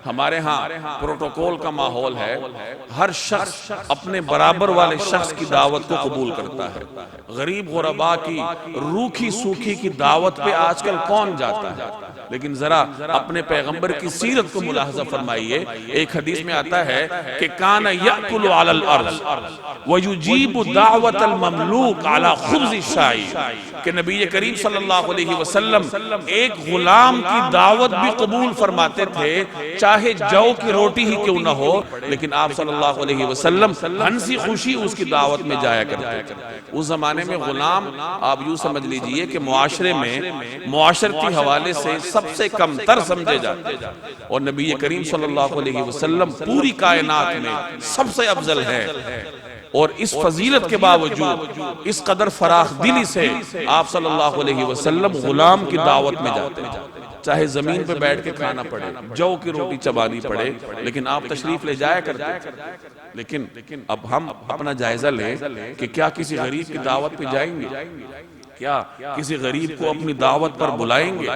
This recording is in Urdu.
ہمارے ہاں پروٹوکول کا ماحول ہے، ہر شخص اپنے برابر والے شخص کی دعوت کو قبول کرتا ہے۔ غریب غرباء کی روکھی سوکھی کی دعوت پہ آج کل کون جاتا ہے؟ لیکن ذرا اپنے پیغمبر کی سیرت کو ملاحظہ فرمائیے۔ ایک حدیث میں آتا ہے کہ کان یأکل علی الارض ویجیب دعوت المملوک علی خبز الشائی، کہ نبی کریم صلی اللہ علیہ وسلم ایک غلام کی دعوت بھی قبول فرماتے تھے، چاہے جو کی روٹی ہی کیوں نہ ہو، لیکن آپ صلی اللہ علیہ وسلم ہنسی خوشی اس کی دعوت میں جایا کرتے تھے۔ اس زمانے میں غلام آپ یوں سمجھ لیجئے کہ معاشرے میں معاشرتی حوالے سے سب سے کم تر سمجھے جاتے ہیں، اور نبی کریم صلی اللہ علیہ وسلم پوری کائنات میں سب سے افضل ہے، اور اس فضیلت کے باوجود اس قدر فراخ دلی سے آپ صلی اللہ علیہ وسلم غلام کی دعوت میں جاتے ہیں، چاہے زمین پہ بیٹھ کے کھانا پڑے، جو کی روٹی چبانی پڑے، لیکن آپ تشریف لے جایا کرتے۔ لیکن اب ہم اپنا جائزہ لیں کہ کیا کسی غریب کی دعوت پہ جائیں گے؟ کیا کسی غریب کو اپنی دعوت پر بلائیں گے؟